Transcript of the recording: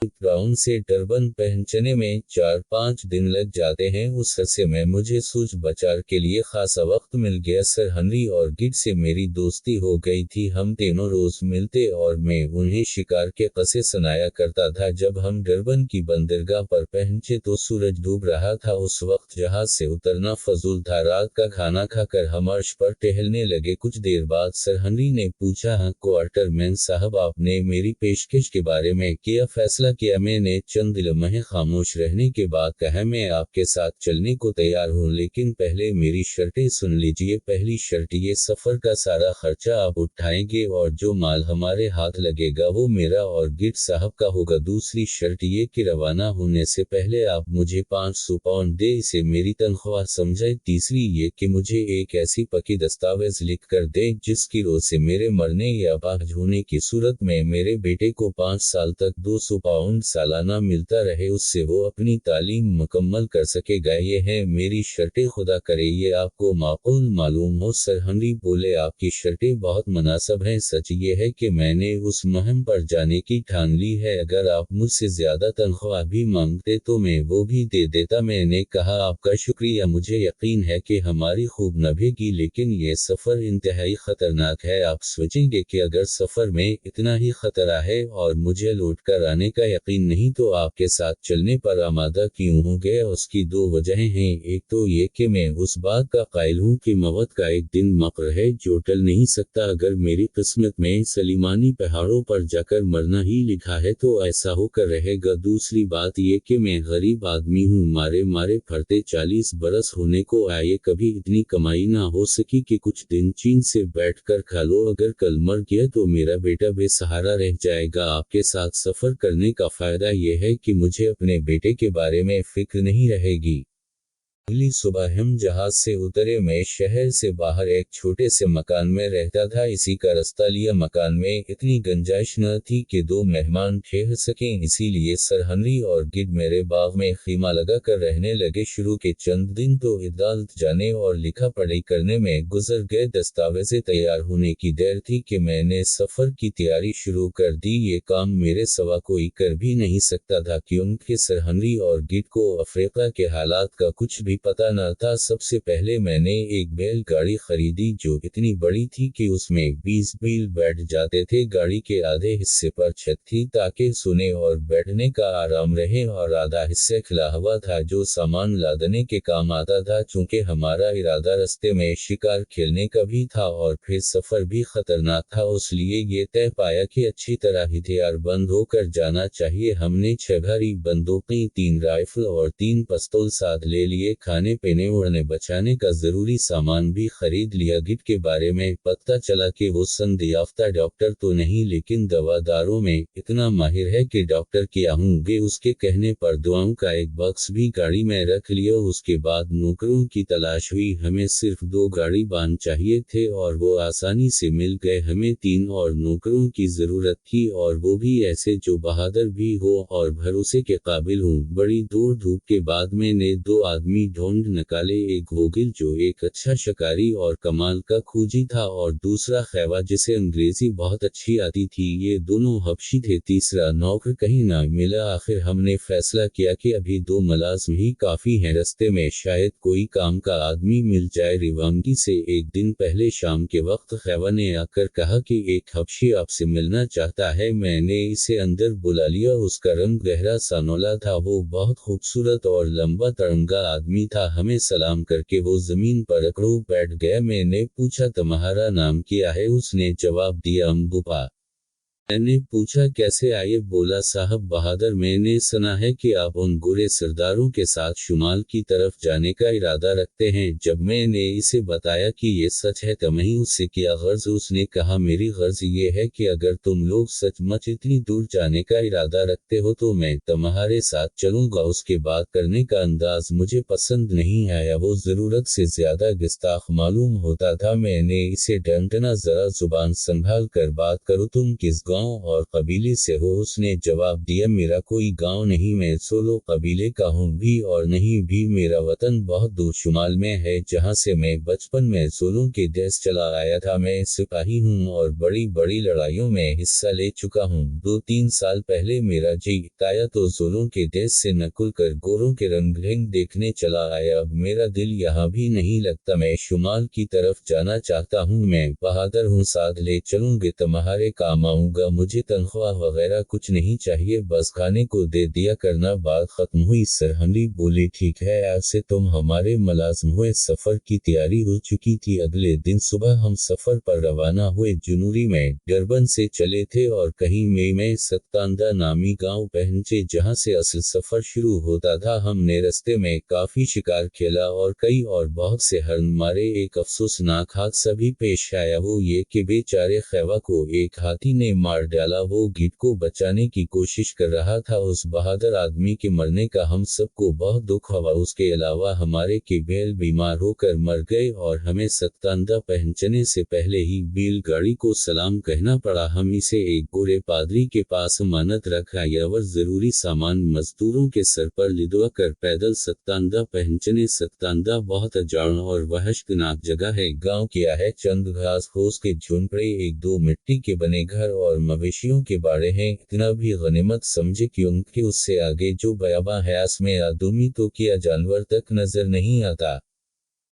Brown से turban पहनने में 4-5 दिन लग जाते हैं। उस अरसे में मुझे सूझ बचार के लिए खासा वक्त मिल गया। सर हेनरी और गिड से मेरी दोस्ती हो गई थी। हम तीनों रोज मिलते और मैं उन्हें शिकार के किस्से सुनाया करता था। जब हम डरबन की बंदरगाह पर पहुंचे तो सूरज डूब रहा था। उस वक्त जहाज से उतरना फजूल था। रात का खाना खाकर हम अर्श पर टहलने लगे। कुछ देर बाद सर हेनरी ने पूछा, हाँ क्वार्टरमैन साहब, आपने मेरी पेशकश के बारे में क्या फैसला किया? मैंने चंद लम्हे खामोश रहने के बाद कहा, मैं आपके साथ चलने को तैयार हूँ, लेकिन पहले मेरी शर्तें सुन लीजिए। पहली शर्त, ये सफर का सारा खर्चा आप उठाएंगे और जो माल हमारे हाथ लगेगा वो मेरा और गिड साहब का होगा। दूसरी शर्त ये कि रवाना होने से पहले आप मुझे 500 पाउंड दे, इसे मेरी तनख्वाह समझे। तीसरी ये कि मुझे एक ऐसी पक्की दस्तावेज लिख कर दे जिसकी रोज से मेरे मरने या बाहर होने की सूरत में मेरे बेटे को 5 साल तक 200 पाउंड सालाना मिलता रहे, उससे वो अपनी तालीम मुकम्मल कर सकेगा। ये है मेरी शर्तें, खुदा करे ये आपको माकूल मालूम हो। सर हेनरी बोले, आपकी शर्तें बहुत मुनासिब हैं। सच ये है कि मैंने उस मुहिम पर जाने की ठान ली है। अगर आप मुझसे ज्यादा तनख्वाह भी मांगते तो मैं वो भी दे देता। मैंने कहा, आपका शुक्रिया, मुझे यकीन है कि हमारी खूब नभेगी, लेकिन ये सफर इंतहाई खतरनाक है। आप सोचेंगे कि अगर सफर में इतना ही खतरा है और मुझे लौट कर आने का यकीन नहीं तो आपके साथ चलने पर आमादा क्यों हो गया? उसकी दो वजहें हैं। एक तो ये कि मैं उस बात का कायल हूँ कि मौत का एक दिन मकर है जो टल नहीं सकता। अगर मेरी किस्मत में सुलाइमानी पहाड़ों पर जाकर मरना ही लिखा है तो ऐसा होकर रहेगा। दूसरी बात ये कि मैं गरीब आदमी हूँ, मारे मारे फरते 40 बरस होने को आए, कभी इतनी कमाई ना हो सकी कि कुछ दिन चैन से बैठ कर खा लो। अगर कल मर गया तो मेरा बेटा बेसहारा रह जाएगा। आपके साथ सफर करने का फायदा यह है कि मुझे अपने बेटे के बारे में फिक्र नहीं रहेगी। अगली सुबह हम जहाज से उतरे। मैं शहर से बाहर एक छोटे से मकान में रहता था। इसी का रास्ता लिया। मकान में इतनी गुंजाइश न थी कि 2 मेहमान ठहर सकें, इसीलिए सर हेनरी और गिड मेरे बाग में खीमा लगा कर रहने लगे। शुरू के चंद दिन तो अदालत जाने और लिखा पढ़ाई करने में गुजर गए। दस्तावेजें तैयार होने की देर थी कि मैंने सफर की तैयारी शुरू कर दी। ये काम मेरे सिवा कोई कर भी नहीं सकता था, क्योंकि सर हेनरी और गिड को अफ्रीका के हालात का कुछ भी पता न था। सबसे पहले मैंने एक बैल गाड़ी खरीदी जो इतनी बड़ी थी कि उसमें 20 बैल बैठ जाते थे। गाड़ी के आधे हिस्से पर छत थी ताकि सोने और बैठने का आराम रहे, और आधा हिस्सा खुला हुआ था जो सामान लादने के काम आता था। चूंकि हमारा इरादा रास्ते में शिकार खेलने का भी था और फिर सफर भी खतरनाक था, इसलिए ये तय पाया कि अच्छी तरह हथियार बंद होकर जाना चाहिए। हमने 6 भारी बंदूकें, 3 राइफल और 3 पिस्तौल साथ ले लिए। खाने पीने उड़ने बचाने का जरूरी सामान भी खरीद लिया। गिड के बारे में पता चला कि वो संदियाफ्ता डॉक्टर तो नहीं, लेकिन दवादारों में इतना माहिर है कि डॉक्टर क्या होंगे। उसके कहने पर दुआओं का एक बक्स भी गाड़ी में रख लिया। उसके बाद नौकरों की तलाश हुई। हमें सिर्फ 2 गाड़ी बान चाहिए थे और वो आसानी से मिल गए। हमें 3 और नौकरों की जरूरत थी, और वो भी ऐसे जो बहादुर भी हो और भरोसे के काबिल हों। बड़ी दूर धूप के बाद मैंने 2 आदमी ढूंढ निकाले। एक वोगिल जो एक अच्छा शिकारी और कमाल का खोजी था, और दूसरा खैवा जिसे अंग्रेजी बहुत अच्छी आती थी। ये दोनों हबशी थे। तीसरा नौकर कहीं ना मिला। आखिर हमने फैसला किया कि अभी 2 मुलाजिम ही काफी हैं। रास्ते में शायद कोई काम का आदमी मिल जाए। रिवांगी से एक दिन पहले शाम के वक्त खैवा ने आकर कहा कि एक हबशी आपसे मिलना चाहता है। मैंने इसे अंदर बुला लिया। उसका रंग गहरा सनोला था। वो बहुत खूबसूरत और लंबा तरंगा आदमी था। हमें सलाम करके वो जमीन पर अकड़ो बैठ गया। मैंने पूछा, तुम्हारा नाम क्या है? उसने जवाब दिया, अम्बुपा। मैंने पूछा, कैसे आए? बोला, साहब बहादुर, मैंने सुना है कि आप उन गोरे सरदारों के साथ शुमाल की तरफ जाने का इरादा रखते हैं। जब मैंने इसे बताया कि ये सच है तो मैं उससे क्या गर्ज? उसने कहा, मेरी गर्ज ये है कि अगर तुम लोग सचमुच इतनी दूर जाने का इरादा रखते हो तो मैं तुम्हारे साथ चलूंगा। उसके बात करने का अंदाज मुझे पसंद नहीं आया। वो जरूरत से ज्यादा गुस्ताख मालूम होता था। मैंने इसे डांटना, जरा जुबान संभाल कर बात करो। तुम किस गांव और कबीले से हो? उसने जवाब दिया, मेरा कोई गांव नहीं, मैं सोलो कबीले का हूँ भी और नहीं भी। मेरा वतन बहुत दूर शुमाल में है, जहाँ से मैं बचपन में सोलों के देश चला आया था। मैं सिपाही हूँ और बड़ी बड़ी लड़ाइयों में हिस्सा ले चुका हूँ। 2-3 साल पहले मेरा जी ताया तो सोलों के देश से नकुल कर गोरों के रंग ढंग देखने चला आया। अब मेरा दिल यहाँ भी नहीं लगता, मैं शुमाल की तरफ जाना चाहता हूँ। मैं बहादुर हूँ, साथ ले चलूंगे, तुम्हारे काम आऊंगा। मुझे तनख्वाह वगैरह कुछ नहीं चाहिए, बस खाने को दे दिया करना। बात खत्म हुई। सरहंदी बोली, ठीक है, आज से तुम हमारे मुलाजिम हुए। सफर की तैयारी हो चुकी थी। अगले दिन सुबह हम सफर पर रवाना हुए। जनवरी में डरबन से चले थे और कहीं मई में सत्तांदा नामी गांव पहुंचे, जहां से असल सफर शुरू होता था। हमने रास्ते में काफी शिकार खेला और कई और बहुत से हरण मारे। एक अफसोसनाक हादसा भी पेश आया, वो ये कि बेचारे खैवा को एक हाथी ने मार डाला। वो गिद्ध को बचाने की कोशिश कर रहा था। उस बहादुर आदमी के मरने का हम सबको बहुत दुख हुआ। उसके अलावा हमारे के बैल बीमार होकर मर गए और हमें सत्तांदा पहुंचने से पहले ही बैलगाड़ी को सलाम कहना पड़ा। हम इसे एक गोरे पादरी के पास अमानत रख आए और जरूरी सामान मजदूरों के सर पर लिदवा कर पैदल सत्तांदा पहुंचने। सत्तांदा बहुत अजान और वहशतनाक जगह है। गांव क्या है, चंद घास फूस के झुंपड़े, 1-2 मिट्टी के बने घर और मवेशियों के बाड़े हैं। इतना भी गनीमत समझे क्योंकि उससे आगे जो बयाबा है, उसमें आदमी तो क्या जानवर तक नजर नहीं आता।